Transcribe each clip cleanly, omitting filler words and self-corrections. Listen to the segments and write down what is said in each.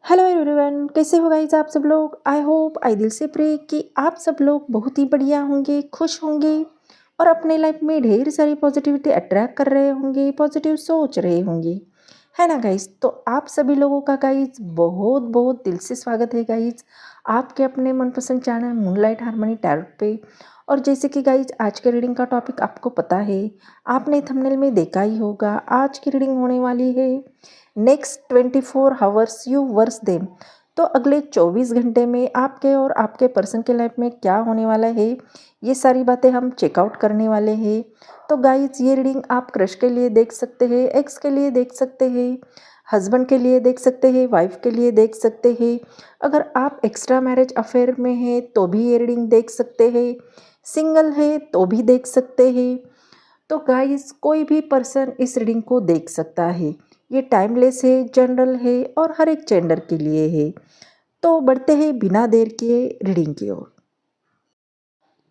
Hello everyone, कैसे हो guys आप सब लोग। आई दिल से प्रे कि आप सब लोग बहुत ही बढ़िया होंगे, खुश होंगे और अपने लाइफ में ढेर सारी पॉजिटिविटी अट्रैक्ट कर रहे होंगे, पॉजिटिव सोच रहे होंगे, है ना गाइज। तो आप सभी लोगों का गाइज बहुत बहुत दिल से स्वागत है गाइज आपके अपने मनपसंद चैनल मूनलाइट हार्मनी टैरोट पे। और जैसे कि गाइज आज के रीडिंग का टॉपिक आपको पता है, आपने थंबनेल में देखा ही होगा। आज की रीडिंग होने वाली है next 24 hours you verse them. तो अगले 24 घंटे में आपके और आपके पर्सन के लाइफ में क्या होने वाला है, ये सारी बातें हम चेकआउट करने वाले हैं। तो गाइज ये रीडिंग आप क्रश के लिए देख सकते हैं, एक्स के लिए देख सकते हैं, हस्बैंड के लिए देख सकते हैं, वाइफ के लिए देख सकते हैं। अगर आप एक्स्ट्रा मैरिज अफेयर में हैं तो भी ये रीडिंग देख सकते हैं, सिंगल है तो भी देख सकते हैं। तो गाइस कोई भी पर्सन इस रीडिंग को देख सकता है। ये टाइमलेस है, जनरल है और हर एक जेंडर के लिए है। तो बढ़ते हैं बिना देर के रीडिंग की ओर।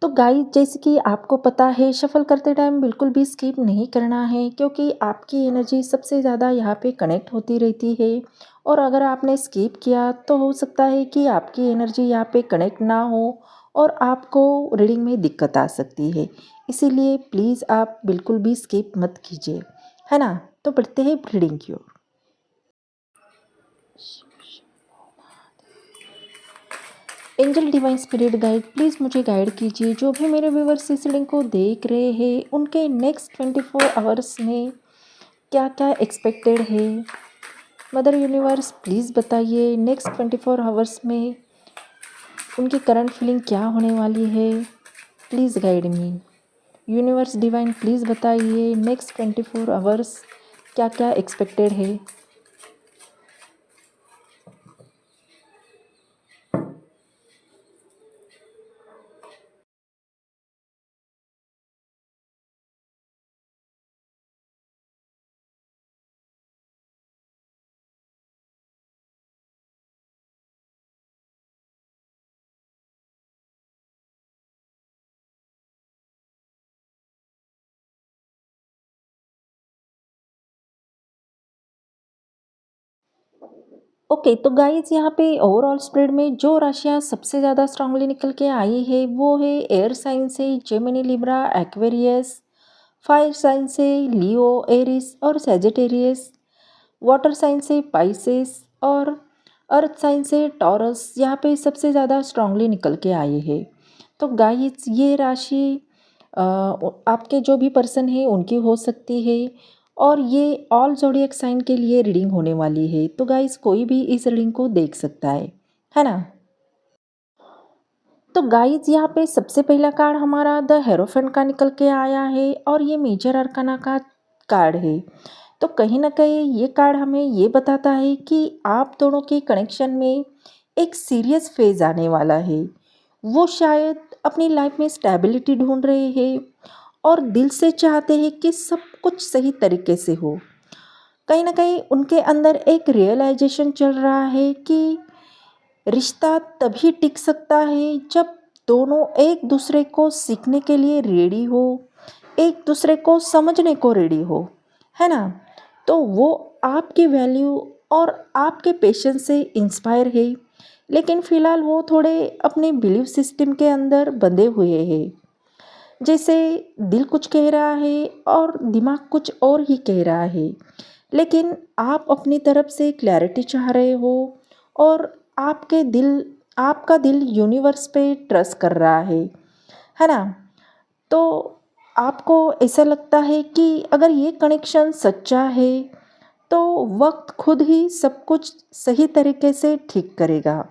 तो गाइस जैसे कि आपको पता है, शफल करते टाइम बिल्कुल भी स्किप नहीं करना है, क्योंकि आपकी एनर्जी सबसे ज़्यादा यहाँ पे कनेक्ट होती रहती है। और अगर आपने स्किप किया तो हो सकता है कि आपकी एनर्जी यहाँ पे कनेक्ट ना हो और आपको रीडिंग में दिक्कत आ सकती है। इसीलिए प्लीज़ आप बिल्कुल भी स्किप मत कीजिए, है ना। तो बढ़ते हैं रीडिंग की ओर। Angel divine spirit guide please मुझे गाइड कीजिए। जो भी मेरे व्यूवर्स इस रीडिंग को देख रहे हैं, उनके नेक्स्ट 24 आवर्स में क्या क्या एक्सपेक्टेड है। मदर यूनिवर्स प्लीज़ बताइए नेक्स्ट 24 आवर्स में उनकी करंट फीलिंग क्या होने वाली है। Please guide me. Universe divine please बताइए नेक्स्ट 24 आवर्स क्या क्या एक्सपेक्टेड है। ओके तो गाइज यहाँ पे ओवरऑल स्प्रेड में जो राशियाँ सबसे ज़्यादा स्ट्रांगली निकल के आई है वो है एयर साइन से Gemini, Libra, Aquarius, fire sign से लियो, एरिस और सेजिटेरियस, वाटर साइन से पाइसेस और अर्थ साइन से टॉरस यहाँ पे सबसे ज़्यादा स्ट्रांगली निकल के आए हैं। तो गाइज ये राशि आपके जो भी पर्सन है उनकी हो सकती है और ये ऑल ज़ोडिएक साइन के लिए रीडिंग होने वाली है। तो गाइज कोई भी इस रीडिंग को देख सकता है ना। तो गाइज यहाँ पे सबसे पहला कार्ड हमारा द हेरोफेंट का निकल के आया है और ये मेजर अरकाना का कार्ड है। तो कहीं ना कहीं ये कार्ड हमें ये बताता है कि आप दोनों के कनेक्शन में एक सीरियस फेज आने वाला है। वो शायद अपनी लाइफ में स्टेबिलिटी ढूंढ रहे हैं और दिल से चाहते हैं कि सब कुछ सही तरीके से हो। कहीं ना कहीं उनके अंदर एक रियलाइजेशन चल रहा है कि रिश्ता तभी टिक सकता है जब दोनों एक दूसरे को सीखने के लिए रेडी हो, एक दूसरे को समझने को रेडी हो, है ना। तो वो आपकी वैल्यू और आपके पेशेंस से इंस्पायर है, लेकिन फ़िलहाल वो थोड़े अपने बिलीफ सिस्टम के अंदर बंधे हुए हैं। जैसे दिल कुछ कह रहा है और दिमाग कुछ और ही कह रहा है, लेकिन आप अपनी तरफ से क्लैरिटी चाह रहे हो और आपका दिल यूनिवर्स पे ट्रस्ट कर रहा है ना। तो आपको ऐसा लगता है कि अगर ये कनेक्शन सच्चा है तो वक्त खुद ही सब कुछ सही तरीके से ठीक करेगा।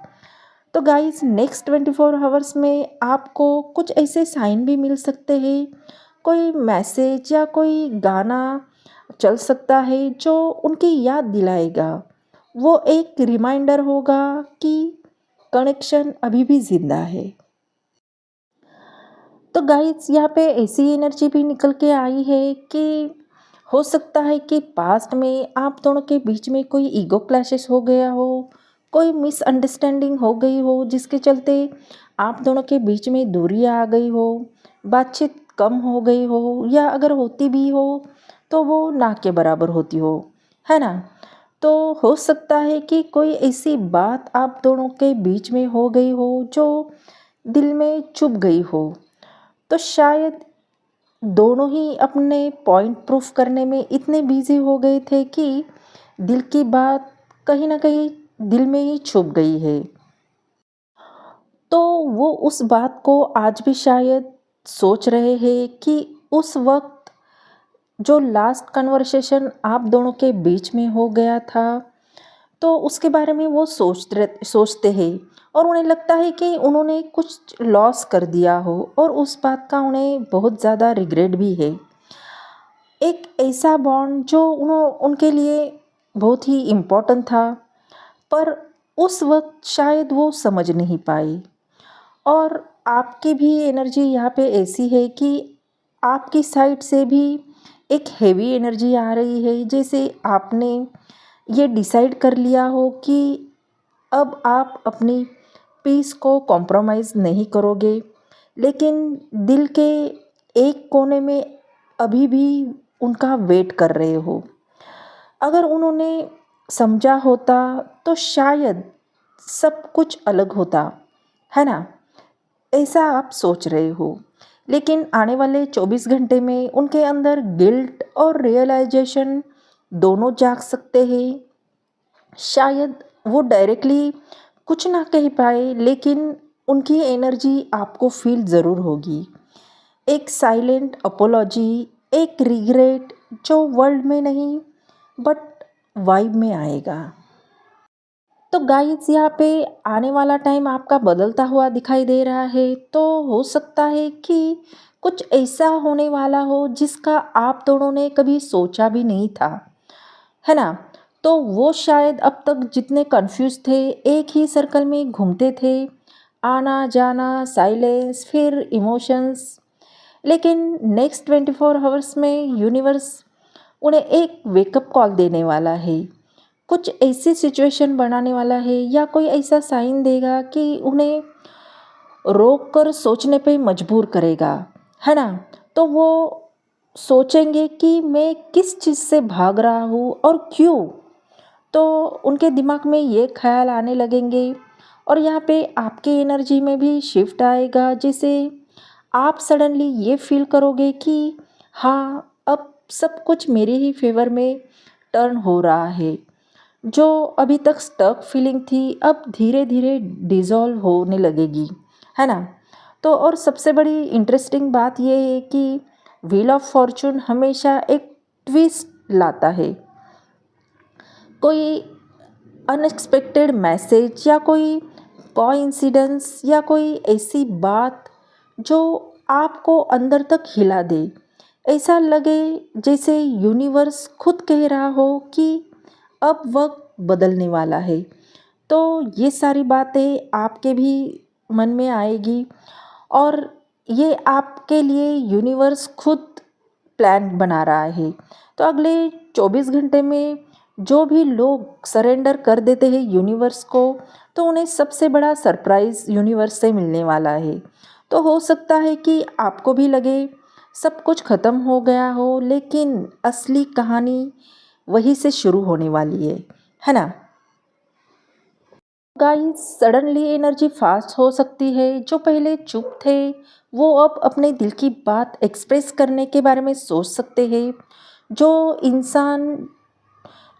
तो गाइस नेक्स्ट 24 आवर्स में आपको कुछ ऐसे साइन भी मिल सकते हैं, कोई मैसेज या कोई गाना चल सकता है जो उनकी याद दिलाएगा। वो एक रिमाइंडर होगा कि कनेक्शन अभी भी ज़िंदा है। तो गाइस यहाँ पे ऐसी एनर्जी भी निकल के आई है कि हो सकता है कि पास्ट में आप दोनों के बीच में कोई ईगो क्लैशेस हो गया हो, कोई मिसअंडरस्टैंडिंग हो गई हो, जिसके चलते आप दोनों के बीच में दूरी आ गई हो, बातचीत कम हो गई हो, या अगर होती भी हो तो वो ना के बराबर होती हो, है ना। तो हो सकता है कि कोई ऐसी बात आप दोनों के बीच में हो गई हो जो दिल में चुभ गई हो। तो शायद दोनों ही अपने पॉइंट प्रूफ करने में इतने बिजी हो गए थे कि दिल की बात कहीं ना कहीं दिल में ही छुप गई है। तो वो उस बात को आज भी शायद सोच रहे हैं कि उस वक्त जो लास्ट कन्वर्सेशन आप दोनों के बीच में हो गया था, तो उसके बारे में वो सोचते हैं और उन्हें लगता है कि उन्होंने कुछ लॉस कर दिया हो और उस बात का उन्हें बहुत ज़्यादा रिग्रेट भी है। एक ऐसा बॉन्ड जो उनके लिए बहुत ही इम्पोर्टेंट था, पर उस वक्त शायद वो समझ नहीं पाए। और आपकी भी एनर्जी यहाँ पे ऐसी है कि आपकी साइड से भी एक हेवी एनर्जी आ रही है, जैसे आपने ये डिसाइड कर लिया हो कि अब आप अपनी पीस को कॉम्प्रोमाइज़ नहीं करोगे, लेकिन दिल के एक कोने में अभी भी उनका वेट कर रहे हो। अगर उन्होंने समझा होता तो शायद सब कुछ अलग होता, है ना? ऐसा आप सोच रहे हो, लेकिन आने वाले 24 घंटे में उनके अंदर गिल्ट और रियलाइजेशन दोनों जाग सकते हैं। शायद वो डायरेक्टली कुछ ना कह पाए, लेकिन उनकी एनर्जी आपको फील ज़रूर होगी। एक साइलेंट अपोलॉजी, एक रिग्रेट जो वर्ल्ड में नहीं बट वाइब में आएगा। तो गाइस, यहाँ पे आने वाला टाइम आपका बदलता हुआ दिखाई दे रहा है। तो हो सकता है कि कुछ ऐसा होने वाला हो जिसका आप दोनों ने कभी सोचा भी नहीं था, है ना? तो वो शायद अब तक जितने कंफ्यूज थे, एक ही सर्कल में घूमते थे, आना जाना, साइलेंस, फिर इमोशंस। लेकिन नेक्स्ट 24 आवर्स में यूनिवर्स उन्हें एक वेकअप कॉल देने वाला है। कुछ ऐसी सिचुएशन बनाने वाला है या कोई ऐसा साइन देगा कि उन्हें रोक कर सोचने पे मजबूर करेगा, है ना? तो वो सोचेंगे कि मैं किस चीज़ से भाग रहा हूँ और क्यों। तो उनके दिमाग में ये ख्याल आने लगेंगे और यहाँ पे आपके एनर्जी में भी शिफ्ट आएगा, जैसे आप सडनली ये फील करोगे कि हाँ, अब सब कुछ मेरे ही फेवर में टर्न हो रहा है। जो अभी तक स्टक फीलिंग थी, अब धीरे धीरे डिज़ोल्व होने लगेगी, है ना? तो और सबसे बड़ी इंटरेस्टिंग बात यह है कि व्हील ऑफ फॉर्चून हमेशा एक ट्विस्ट लाता है। कोई अनएक्सपेक्टेड मैसेज या कोई कोइंसिडेंस या कोई ऐसी बात जो आपको अंदर तक हिला दे। ऐसा लगे जैसे यूनिवर्स खुद कह रहा हो कि अब वक्त बदलने वाला है। तो ये सारी बातें आपके भी मन में आएगी और ये आपके लिए यूनिवर्स खुद प्लान बना रहा है। तो अगले 24 घंटे में जो भी लोग सरेंडर कर देते हैं यूनिवर्स को, तो उन्हें सबसे बड़ा सरप्राइज़ यूनिवर्स से मिलने वाला है। तो हो सकता है कि आपको भी लगे सब कुछ ख़त्म हो गया हो, लेकिन असली कहानी वहीं से शुरू होने वाली है ना? गाइस, सडनली एनर्जी फास्ट हो सकती है। जो पहले चुप थे, वो अब अपने दिल की बात एक्सप्रेस करने के बारे में सोच सकते हैं। जो इंसान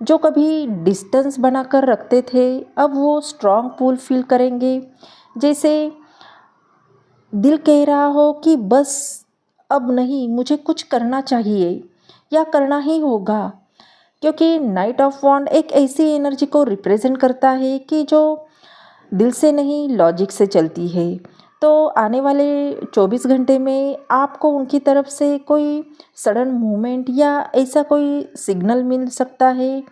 जो कभी डिस्टेंस बनाकर रखते थे, अब वो स्ट्रॉन्ग पुल फील करेंगे, जैसे दिल कह रहा हो कि बस अब नहीं, मुझे कुछ करना चाहिए या करना ही होगा। क्योंकि नाइट ऑफ वॉन्ड एक ऐसी एनर्जी को रिप्रेजेंट करता है कि जो दिल से नहीं, लॉजिक से चलती है। तो आने वाले 24 घंटे में आपको उनकी तरफ से कोई सडन मूवमेंट या ऐसा कोई सिग्नल मिल सकता है,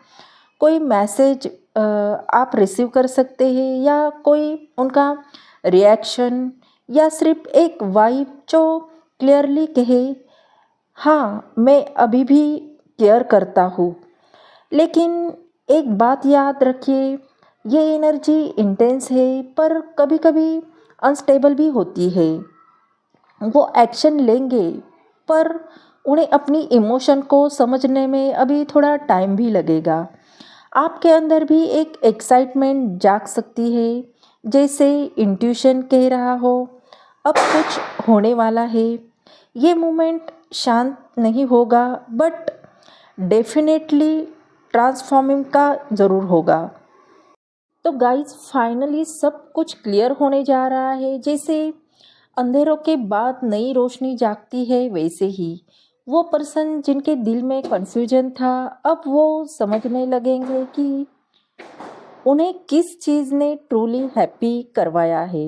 कोई मैसेज आप रिसीव कर सकते हैं, या कोई उनका रिएक्शन, या सिर्फ एक वाइब जो क्लियरली कहे हाँ, मैं अभी भी केयर करता हूँ। लेकिन एक बात याद रखिए, ये एनर्जी इंटेंस है पर कभी कभी अनस्टेबल भी होती है। वो एक्शन लेंगे पर उन्हें अपनी इमोशन को समझने में अभी थोड़ा टाइम भी लगेगा। आपके अंदर भी एक एक्साइटमेंट जाग सकती है, जैसे इंट्यूशन कह रहा हो अब कुछ होने वाला है। ये मोमेंट शांत नहीं होगा, बट डेफिनेटली ट्रांसफॉर्मिंग का ज़रूर होगा। तो गाइस फाइनली सब कुछ क्लियर होने जा रहा है। जैसे अंधेरों के बाद नई रोशनी जागती है, वैसे ही वो पर्सन जिनके दिल में कन्फ्यूजन था, अब वो समझने लगेंगे कि उन्हें किस चीज़ ने ट्रूली हैप्पी करवाया है।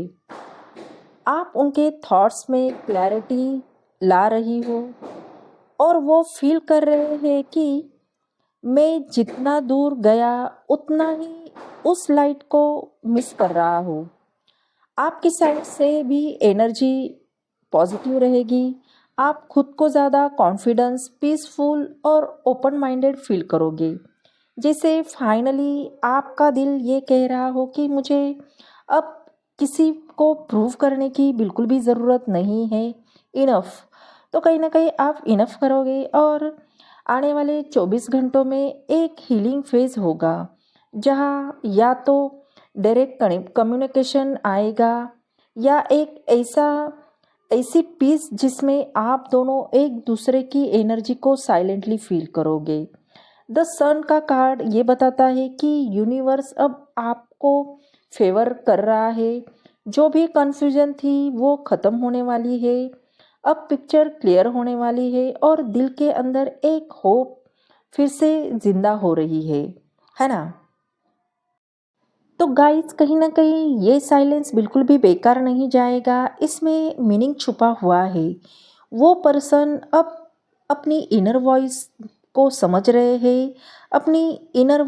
आप उनके थॉट्स में क्लैरिटी ला रही हो और वो फील कर रहे हैं कि मैं जितना दूर गया उतना ही उस लाइट को मिस कर रहा हूँ। आपकी साइड से भी एनर्जी पॉजिटिव रहेगी। आप खुद को ज़्यादा कॉन्फिडेंस, पीसफुल और ओपन माइंडेड फील करोगे। जैसे फाइनली आपका दिल ये कह रहा हो कि मुझे अब किसी को प्रूव करने की बिल्कुल भी ज़रूरत नहीं है, इनफ। तो कहीं ना कहीं आप इनफ करोगे और आने वाले 24 घंटों में एक हीलिंग फेज होगा, जहाँ या तो डायरेक्ट कम्युनिकेशन आएगा या एक ऐसी पीस जिसमें आप दोनों एक दूसरे की एनर्जी को साइलेंटली फील करोगे। द सन का कार्ड ये बताता है कि यूनिवर्स अब आपको फेवर कर रहा है। जो भी कन्फ्यूजन थी वो ख़त्म होने वाली है। अब पिक्चर क्लियर होने वाली है और दिल के अंदर एक होप फिर से जिंदा हो रही है ना। तो गाइस कहीं ना कहीं ये साइलेंस बिल्कुल भी बेकार नहीं जाएगा, इसमें मीनिंग छुपा हुआ है। वो पर्सन अब अपनी इनर वॉइस को समझ रहे हैं, अपनी इनर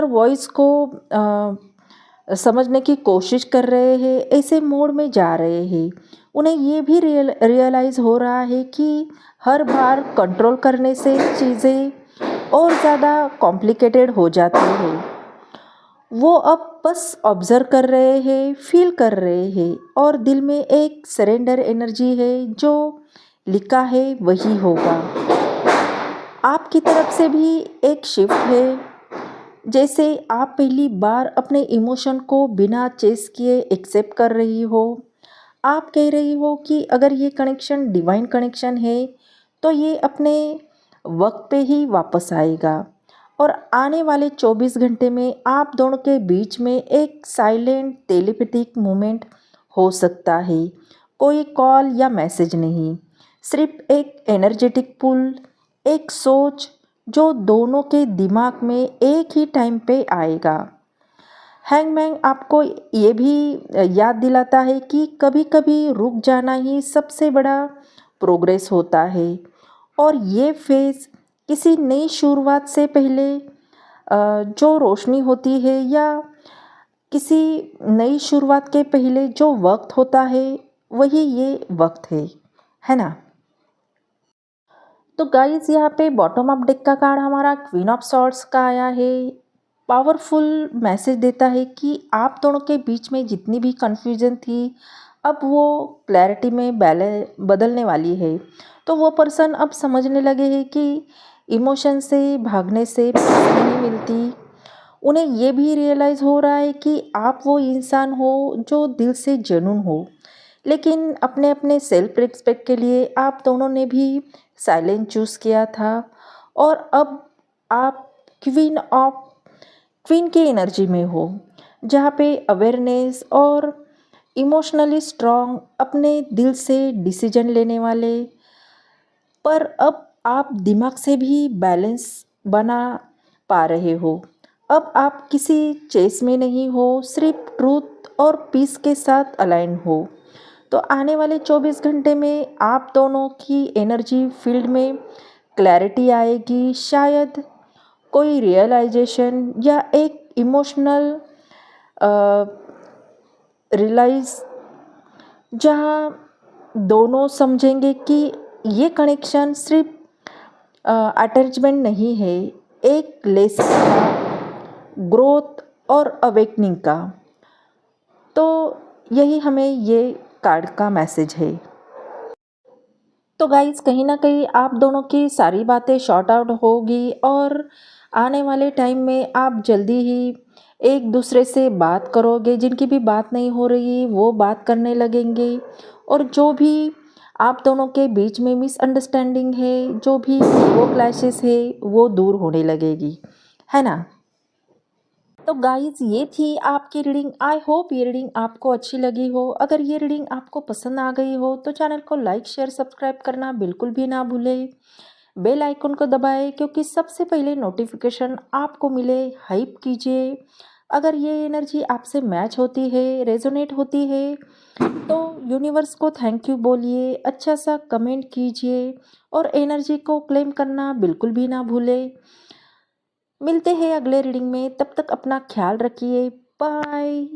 वॉइस को समझने की कोशिश कर रहे हैं, ऐसे मोड में जा रहे हैं। उन्हें ये भी रियलाइज़ हो रहा है कि हर बार कंट्रोल करने से चीज़ें और ज़्यादा कॉम्प्लिकेटेड हो जाती हैं। वो अब बस ऑब्जर्व कर रहे हैं, फील कर रहे हैं और दिल में एक सरेंडर एनर्जी है, जो लिखा है वही होगा। आपकी तरफ से भी एक शिफ्ट है, जैसे आप पहली बार अपने इमोशन को बिना चेस किए एक्सेप्ट कर रही हो। आप कह रही हो कि अगर ये कनेक्शन डिवाइन कनेक्शन है तो ये अपने वक्त पे ही वापस आएगा। और आने वाले 24 घंटे में आप दोनों के बीच में एक साइलेंट टेलीपैथिक मोमेंट हो सकता है। कोई कॉल या मैसेज नहीं, सिर्फ एक एनर्जेटिक पुल, एक सोच जो दोनों के दिमाग में एक ही टाइम पे आएगा। हैंगमैन आपको ये भी याद दिलाता है कि कभी कभी रुक जाना ही सबसे बड़ा प्रोग्रेस होता है। और ये फेज़ किसी नई शुरुआत से पहले जो रोशनी होती है, या किसी नई शुरुआत के पहले जो वक्त होता है, वही ये वक्त है ना। तो गाइस यहाँ पे बॉटम अप डेक का कार्ड हमारा क्वीन ऑफ सॉर्ड्स का आया है। पावरफुल मैसेज देता है कि आप दोनों के बीच में जितनी भी कन्फ्यूजन थी, अब वो क्लैरिटी में बदलने वाली है। तो वो पर्सन अब समझने लगे हैं कि इमोशन से भागने से पीस नहीं मिलती। उन्हें ये भी रियलाइज़ हो रहा है कि आप वो इंसान हो जो दिल से जेन्युइन हो, लेकिन अपने अपने सेल्फ रिस्पेक्ट के लिए आप दोनों ने भी साइलेंस चूज़ किया था। और अब आप क्वीन की एनर्जी में हो, जहाँ पे अवेयरनेस और इमोशनली स्ट्रॉन्ग, अपने दिल से डिसीजन लेने वाले। पर अब आप दिमाग से भी बैलेंस बना पा रहे हो। अब आप किसी चेस में नहीं हो, सिर्फ ट्रूथ और पीस के साथ अलाइन हो। तो आने वाले 24 घंटे में आप दोनों की एनर्जी फील्ड में क्लैरिटी आएगी, शायद कोई रियलाइजेशन या एक इमोशनल रियलाइज, जहाँ दोनों समझेंगे कि ये कनेक्शन सिर्फ अटैचमेंट नहीं है, एक लेसन का, ग्रोथ और अवेकनिंग का। तो यही हमें ये कार्ड का मैसेज है। तो गाइस कहीं ना कहीं आप दोनों की सारी बातें शॉर्ट आउट होगी और आने वाले टाइम में आप जल्दी ही एक दूसरे से बात करोगे, जिनकी भी बात नहीं हो रही वो बात करने लगेंगे, और जो भी आप दोनों के बीच में मिसअंडरस्टैंडिंग है, जो भी वो क्लैशेस है, वो दूर होने लगेगी, है ना। तो गाइज ये थी आपकी रीडिंग। आई होप ये रीडिंग आपको अच्छी लगी हो। अगर ये रीडिंग आपको पसंद आ गई हो तो चैनल को लाइक शेयर सब्सक्राइब करना बिल्कुल भी ना भूलें। बेल आइकन को दबाएं क्योंकि सबसे पहले नोटिफिकेशन आपको मिले। हाइप कीजिए। अगर ये एनर्जी आपसे मैच होती है, रेजोनेट होती है, तो यूनिवर्स को थैंक यू बोलिए, अच्छा सा कमेंट कीजिए और एनर्जी को क्लेम करना बिल्कुल भी ना भूलें। मिलते हैं अगले रीडिंग में, तब तक अपना ख्याल रखिए। बाय।